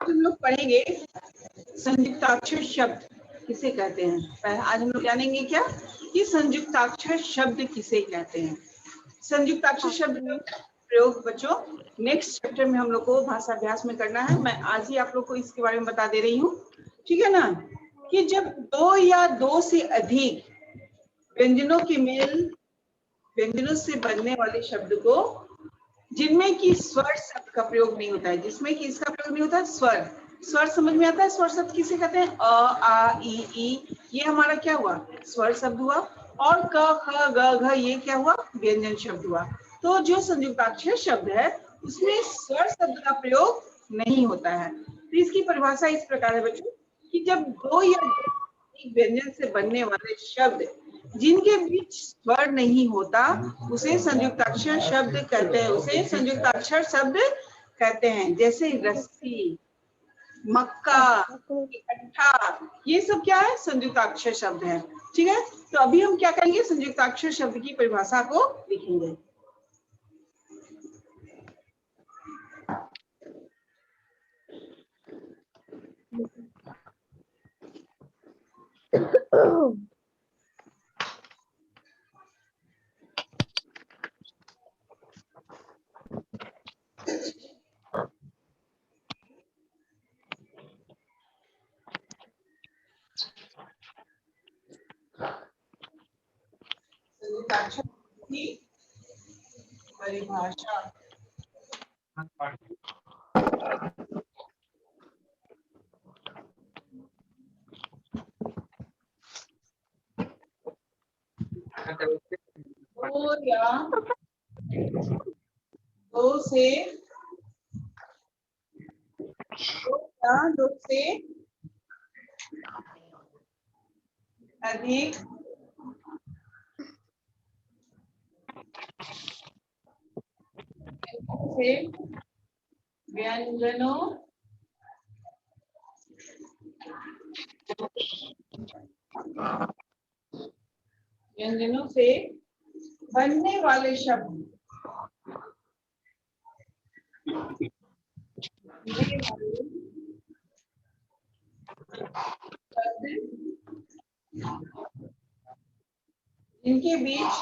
आज हम लोग पढ़ेंगे संयुक्ताक्षर शब्द किसे कहते हैं। आज हम लोग जानेंगे क्या कि संयुक्ताक्षर शब्द किसे कहते हैं। संयुक्ताक्षर शब्द का प्रयोग बच्चों नेक्स्ट चैप्टर में हम लोग को भाषा अभ्यास में करना है। मैं आज ही आप लोग को इसके बारे में बता दे रही हूँ, ठीक है ना। कि जब दो या दो से अधिक व्यंजनों के मेल व्यंजनों से बनने वाले शब्द को, जिनमें कि स्वर शब्द का प्रयोग नहीं होता है, जिसमें कि इसका प्रयोग नहीं होता है, स्वर समझ में आता है। स्वर शब्द किसे कहते हैं? अ आ ई ये हमारा क्या हुआ? स्वर शब्द हुआ। और क ख ग घ ये क्या हुआ? व्यंजन शब्द हुआ। तो जो संयुक्ताक्षर शब्द है उसमें स्वर शब्द का प्रयोग नहीं होता है। तो इसकी परिभाषा इस प्रकार है बच्चों कि जब दो या एक व्यंजन से बनने वाले शब्द जिनके बीच स्वर नहीं होता उसे संयुक्ताक्षर शब्द कहते हैं। उसे संयुक्ताक्षर शब्द कहते हैं। जैसे रस्सी, मक्का, इकट्ठा, ये सब क्या है? संयुक्ताक्षर शब्द है। ठीक है, तो अभी हम क्या करेंगे? संयुक्ताक्षर शब्द की परिभाषा को लिखेंगे। संयुक्ताक्षर की परिभाषा। दो या दो से अधिक से व्यंजनों से बनने वाले शब्द इनके बीच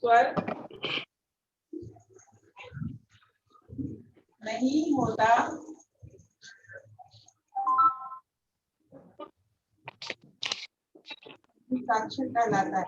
स्वर नहीं होता संयुक्ताक्षर कहलाता है।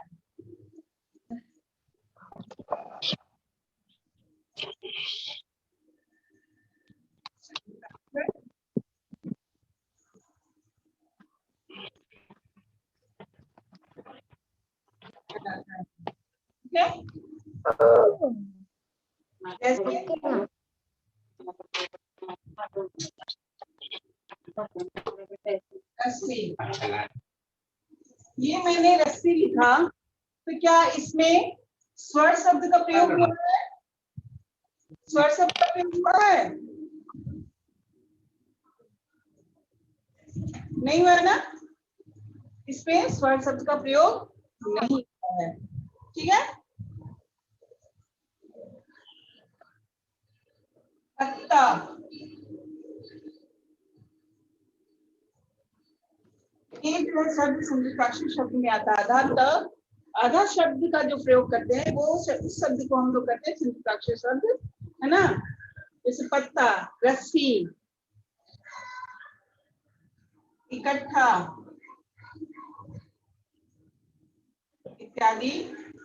रस्सी, ये मैंने रस्सी लिखा तो क्या इसमें स्वर शब्द का प्रयोग हुआ है? स्वर शब्द का प्रयोग हुआ है? नहीं हुआ ना। इसमें स्वर शब्द का प्रयोग नहीं हुआ है। ठीक है। पत्ता, ये जो शब्द संयुक्ताक्षर शब्द में आता है। आधा शब्द का जो प्रयोग करते हैं वो उस शब्द को हम लोग कहते हैं संयुक्ताक्षर शब्द, है ना। जैसे पत्ता, रस्सी, इकट्ठा इत्यादि,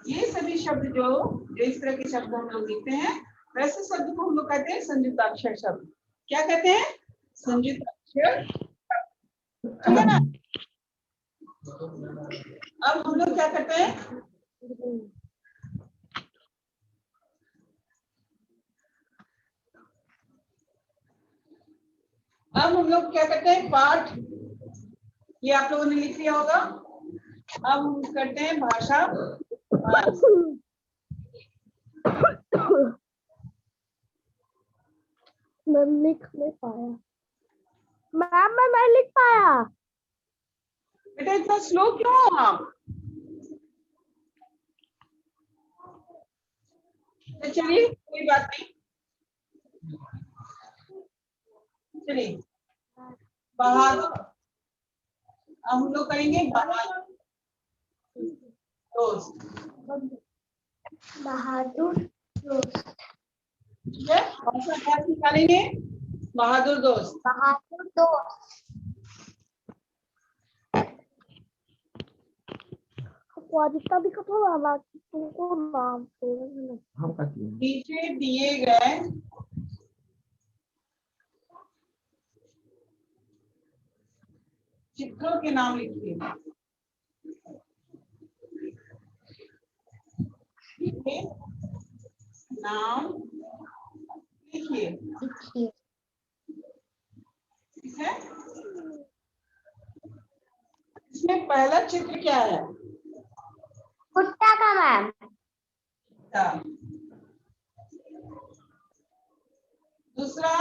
ये सभी शब्द जो इस तरह के शब्द हम लोग लिखते हैं वैसे शब्द को हम लोग कहते हैं संयुक्ताक्षर शब्द। क्या कहते हैं? संयुक्ताक्षर। ठीक है ना। अब हम लोग क्या करते हैं? अब हम लोग क्या करते हैं? पाठ, ये आप लोगों ने लिख लिया होगा। अब हम करते हैं भाषा। मैं लिख नहीं पाया मैम, मैं नहीं लिख पाया। बेटा इतना स्लो क्यों हो आप? तो चलिए कोई बात नहीं, चलिए बहादुर, अब हम लोग करेंगे बहादुर दोस्त। बहादुर दोस्त। ठीक है, कौन सा अभ्यास निकालेंगे? बहादुर दोस्त। बहादुर दोस्त। वादिका भी कतो वाला तुमको नाम नीचे दिए गए चित्रों के नाम लिखिए। नाम लिखिए। लिखिए। ठीक है, इसमें पहला चित्र क्या है? कुत्ता का मैम। दूसरा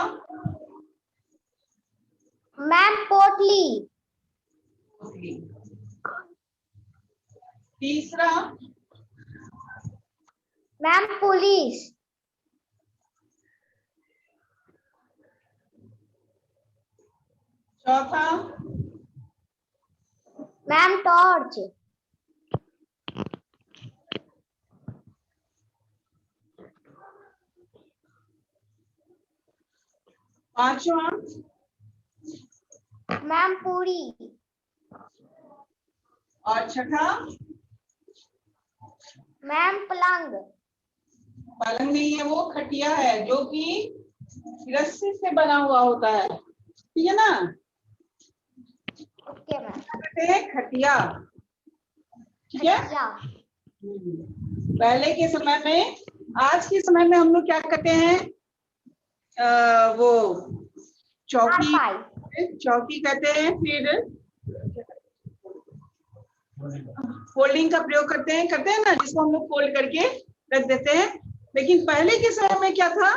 मैम पोटली। तीसरा मैम पुलिस। चौथा मैम टॉर्च। पांचवा मैम पूरी। और छठा मैम पलंग। पलंग नहीं है, वो खटिया है जो कि रस्सी से बना हुआ होता है, ठीक है ना? Okay ma'am. कहते हैं खटिया, ठीक है। खटिया। पहले के समय में, आज के समय में हम लोग क्या करते हैं? वो चौकी, चौकी कहते हैं, फिर फोल्डिंग का प्रयोग करते हैं ना, जिसको हम लोग फोल्ड करके रख देते हैं। लेकिन पहले के समय में क्या था?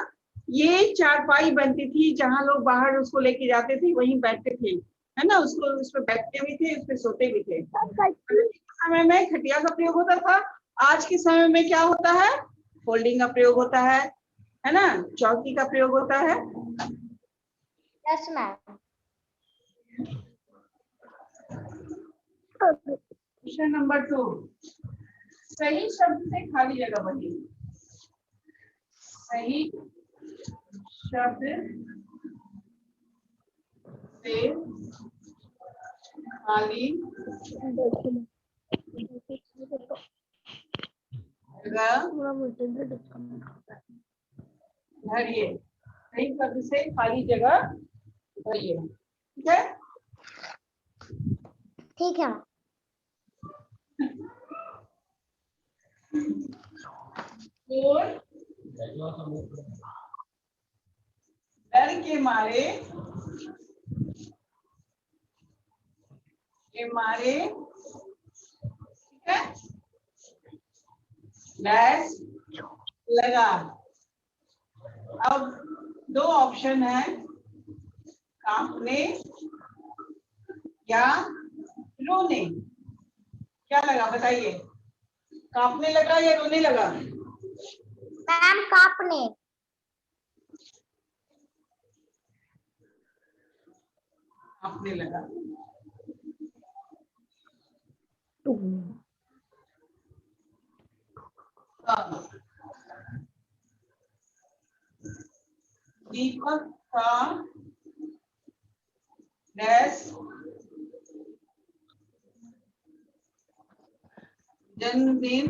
ये चारपाई बनती थी, जहां लोग बाहर उसको लेके जाते थे, वहीं बैठते थे, है ना? उसको उस पर बैठते भी थे, उस पर सोते भी थे। पहले के समय में खटिया का प्रयोग होता था। आज के समय में क्या होता है? फोल्डिंग का प्रयोग होता है ना? चौकी का प्रयोग होता है। Yes ma'am. क्वेश्चन नंबर 2, सही शब्द से खाली जगह बनी। सही शब्द से खाली जगह भरिए। सही शब्द से खाली जगह भरिए, ठीक है? ठीक है। और डर के मारे ठीक है, डैश लगा। अब दो ऑप्शन है, कांपने या रोने। क्या लगा बताइए? कांपने लगा या रोने लगा? मैम कांपने। कांपने लगा। दीपक का डैश जन्मदिन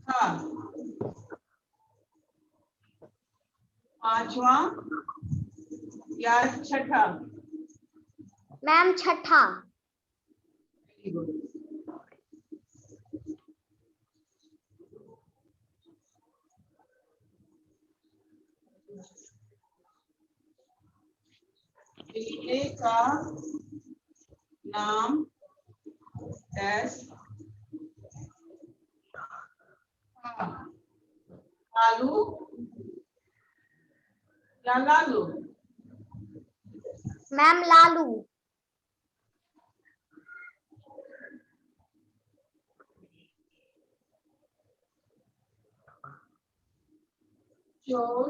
था। पांचवा या छठा? मैम छठा। Very good. बेटे का नाम डैश था। कालू या लालू? मैम लालू। चोर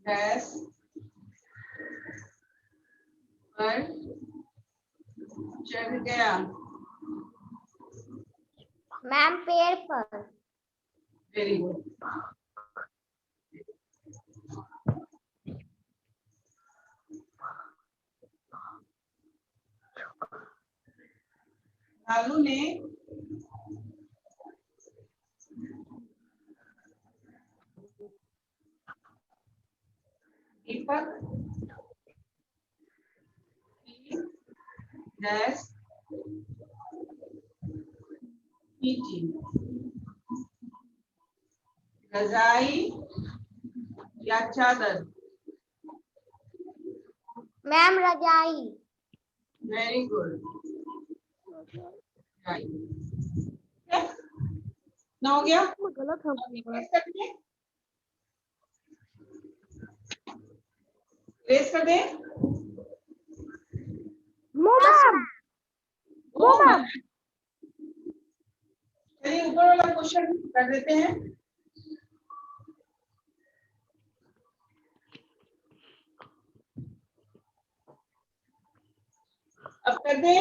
डैश पर चढ़ गया। मैम पेड़ पर। Very good. लालू ने दीपक डैश पीटी। रजाई या चादर? मैम रजाई। Very good. ना हो गया? गलत हो रेस कर दे। मैम। चलिए ऊपर वाला क्वेश्चन कर देते हैं। अब कर दें।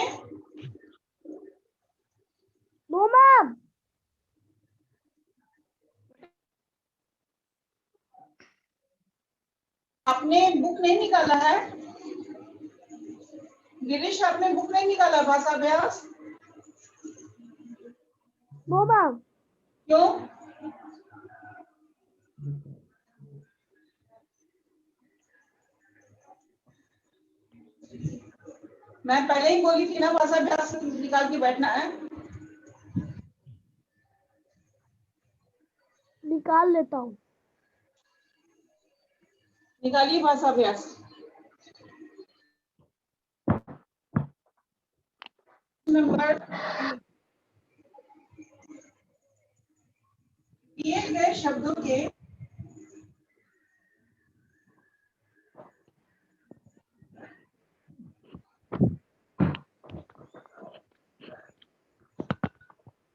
मैम। आपने बुक नहीं निकाला है? गिरीश, आपने बुक नहीं निकाला भाषा अभ्यास? मैम। क्यों? मैं पहले ही बोली थी ना भाषा अभ्यास निकाल के बैठना है। निकाल लेता हूँ। निकालिए भाषा अभ्यास। नंबर दिए गए शब्दों के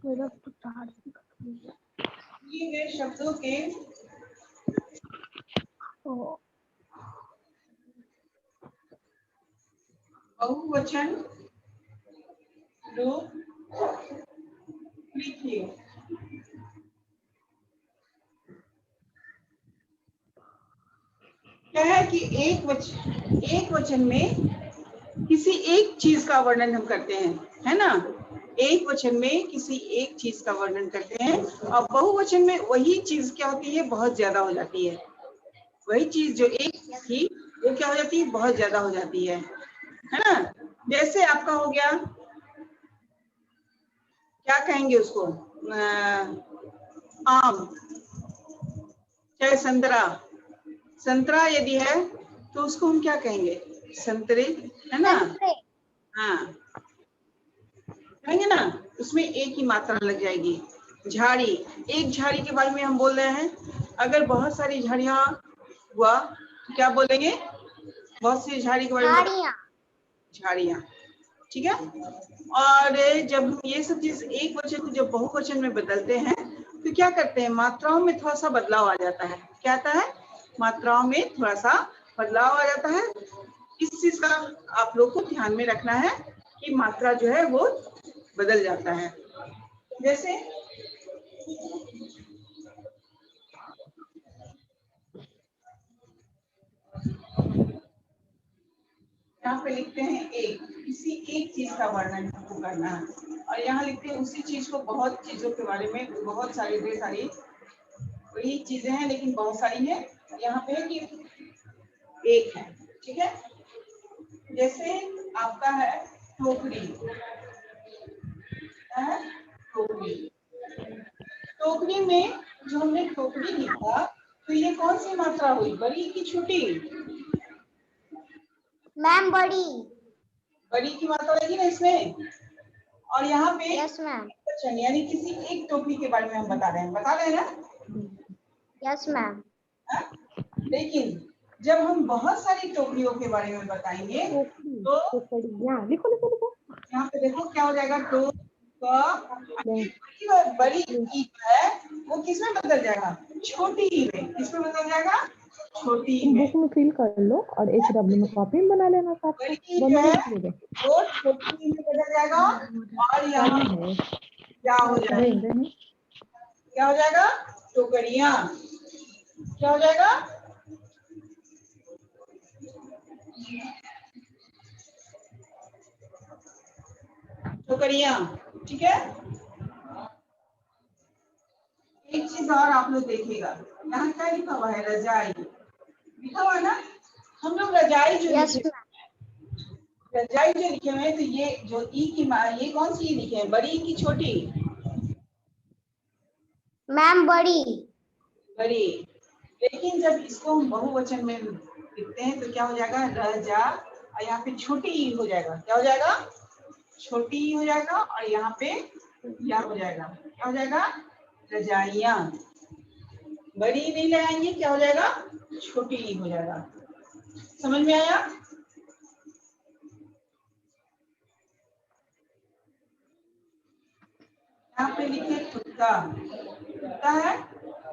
मेरा तो चार्ज भी खत्म हो गया। दिए गए शब्दों के बहुवचन रूप लिखिए। क्या है कि एक वचन में किसी एक चीज का वर्णन हम करते हैं, है ना? एक वचन में किसी एक चीज का वर्णन करते हैं और बहुवचन में वही चीज क्या होती है, बहुत ज्यादा हो जाती है। वही चीज जो एक थी वो क्या हो जाती है, बहुत ज्यादा हो जाती है ना? जैसे आपका हो गया, क्या कहेंगे उसको, आम, चाहे संतरा। संतरा यदि है तो उसको हम क्या कहेंगे, संतरे, है ना? हाँ कहेंगे ना, उसमें एक ही मात्रा लग जाएगी। झाड़ी, एक झाड़ी के बारे में हम बोल रहे हैं, अगर बहुत सारी झाड़ियां हुआ तो क्या बोलेंगे, बहुत सी झाड़ी के बारे में झाड़ियां, ठीक है? और जब हम ये सब चीज एक वचन को जब बहुवचन में बदलते हैं तो क्या करते हैं, मात्राओं में थोड़ा सा बदलाव आ जाता है। क्या आता है, मात्राओं में थोड़ा सा बदलाव आ जाता है। इस चीज का आप लोग को ध्यान में रखना है कि मात्रा जो है वो बदल जाता है। जैसे यहाँ पे लिखते हैं एक, किसी एक चीज का वर्णन हमको करना है, और यहाँ लिखते हैं उसी चीज को बहुत चीजों के बारे में, बहुत सारी ढेर सारी वही चीजें हैं लेकिन बहुत सारी है। यहाँ पे है कि एक है, ठीक है? जैसे आपका है टोकरी, है टोकरी। टोकरी में जो हमने टोकरी लिखा तो ये कौन सी मात्रा हुई, बड़ी की छोटी? मैम बड़ी। बड़ी की मात्रा लगी ना इसमें। और यहाँ पे यस मैम। यानी किसी एक टोकरी के बारे में हम बता रहे हैं ना? Yes ma'am. लेकिन जब हम बहुत सारी टोकरियों के बारे में बताएंगे तो टोकरियाँ लिखो लिखो लिखो। यहाँ पे देखो क्या हो जाएगा, बड़ी ई है वो किसमें बदल जाएगा, छोटी ई में। किसमें बदल जाएगा, छोटी ई में। बुक में फिल कर लो और HW में कॉपी में बना लेना साथ में। बड़ी जो दोनों है लिख लीजिए। वो छोटी ई में बदल जाएगा और यहाँ क्या हो जाएगा, क्या हो जाएगा, टोकरियां। क्या हो जाएगा, टोकरियां। ठीक है। एक चीज और आप लोग देखिएगा, यहाँ क्या लिखा हुआ है, रजाई लिखा हुआ है ना। हम लोग रजाई जो लिखे, रजाई जो लिखे हुए हैं, तो ये जो ई की ये कौन सी ई लिखे हैं, बड़ी की छोटी, मैम बड़ी। बड़ी। लेकिन जब इसको हम बहुवचन में लिखते हैं तो क्या हो जाएगा, रजा, और यहाँ पे छोटी ई हो जाएगा। क्या हो जाएगा, छोटी ई हो जाएगा, और यहाँ पे या हो जाएगा। क्या हो जाएगा, रजाइयां। बड़ी नहीं लगाएंगे, क्या हो जाएगा, छोटी ई हो जाएगा। समझ में आया। यहाँ पे लिखे कुत्ता, कुत्ता है।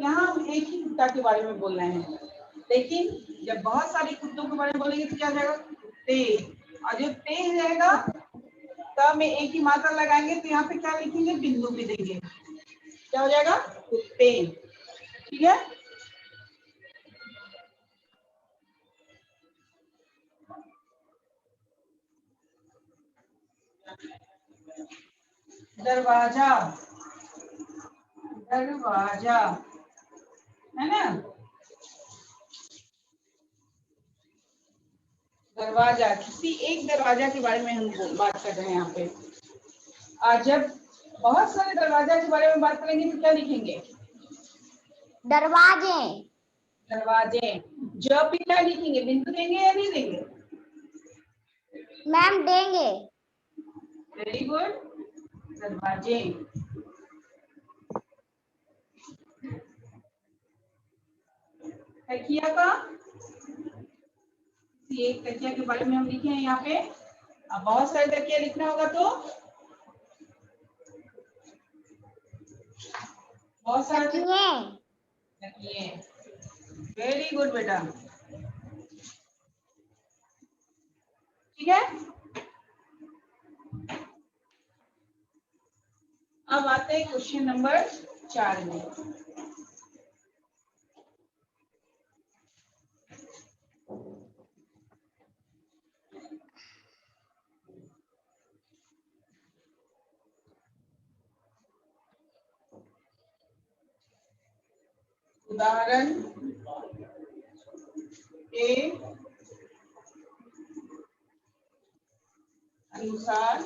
यहाँ हम एक ही कुत्ता के बारे में बोल रहे हैं, लेकिन जब बहुत सारे कुत्तों के बारे में बोलेंगे तो क्या हो जाएगा, कुत्ते। और जो ते रहेगा तब में एक ही मात्रा लगाएंगे तो यहाँ पे क्या लिखेंगे, बिंदु भी देंगे। क्या हो जाएगा, कुत्ते। ठीक है। दरवाजा, दरवाजा है ना, दरवाजा। किसी एक दरवाजा के बारे में हम बात कर रहे हैं यहाँ पे। और जब बहुत सारे दरवाजा के बारे में बात करेंगे तो क्या लिखेंगे, दरवाजे। दरवाजे। जब भी क्या लिखेंगे, बिंदु देंगे या नहीं देंगे, मैम देंगे। वेरी गुड, दरवाजे। तकिया का, एक तकिया के बारे में हम लिखे हैं यहाँ पे। अब बहुत सारे तकिया लिखना होगा तो बहुत सारे तकिए। वेरी गुड बेटा। ठीक है। अब आते हैं क्वेश्चन नंबर 4 में। उदाहरण के अनुसार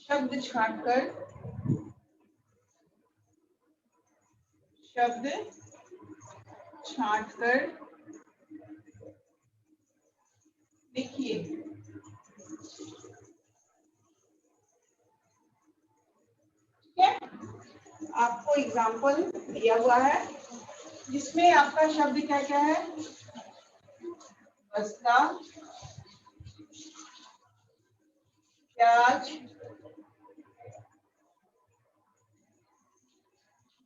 शब्द छांटकर, शब्द छांटकर लिखिए। ठीक है। आपको एग्जाम्पल दिया हुआ है जिसमें आपका शब्द क्या क्या है, बस्ता, प्याज,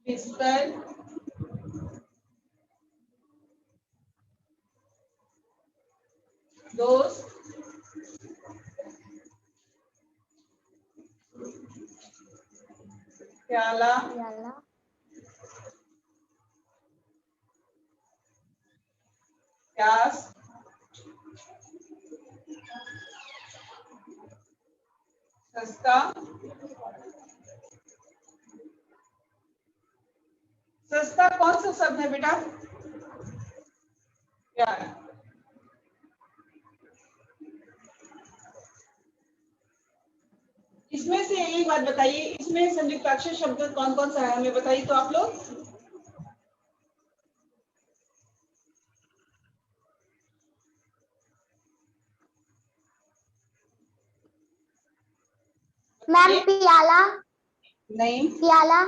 बिस्तर, दोस्त, प्याला, प्यास, सस्ता। सस्ता कौन सा शब्द है बेटा, प्यार। इसमें से एक बात बताइए, इसमें संयुक्ताक्षर शब्द कौन कौन सा है, हमें बताइए तो आप लोग। मैम प्याला। नहीं, प्याला।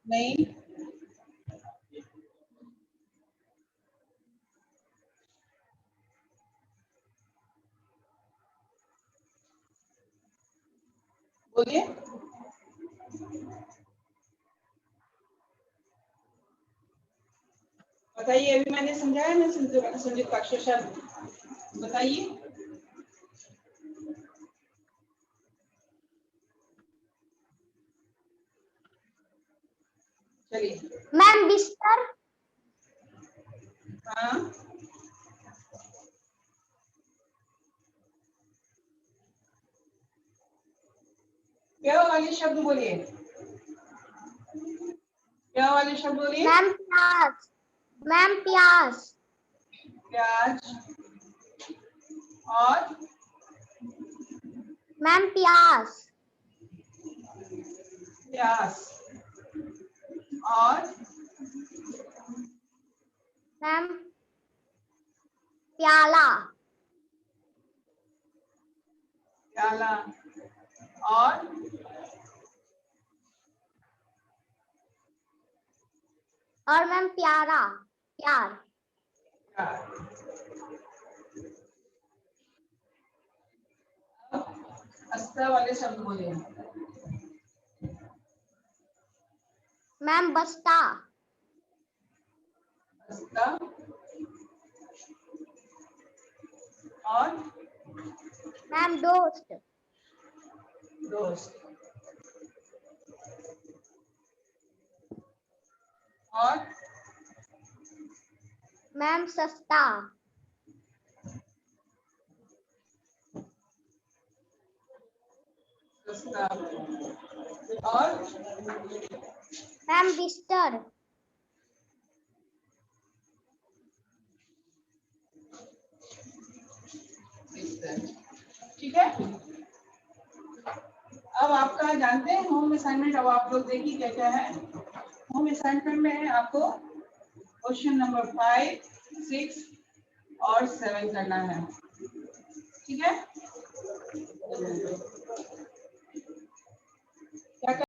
नहीं, बोलिए। बताइए, अभी मैंने समझाया ना संयुक्त अक्षर शब्द, बताइए। चलिए। मैम बिस्तर। हाँ, क्या वाले शब्द बोलिए, क्या वाले शब्द बोलिए। मैम प्याज। मैम प्याज। प्याज और मैम प्याज। प्यास और मैम प्याला। प्याला और मैम प्यारा। प्यार। प्यार। अस्त्र वाले शब्द बोलिए। मैम बस्ता। अस्त्र और मैम दोस्त। दोस्त और मैम सस्ता। सस्ता और मैम बिस्तर। ठीक है। अब आपका जानते हैं होम असाइनमेंट, अब आप लोग देखिए क्या क्या है। होम असाइनमेंट में आपको क्वेश्चन नंबर 5, 6 और 7 करना है, ठीक है।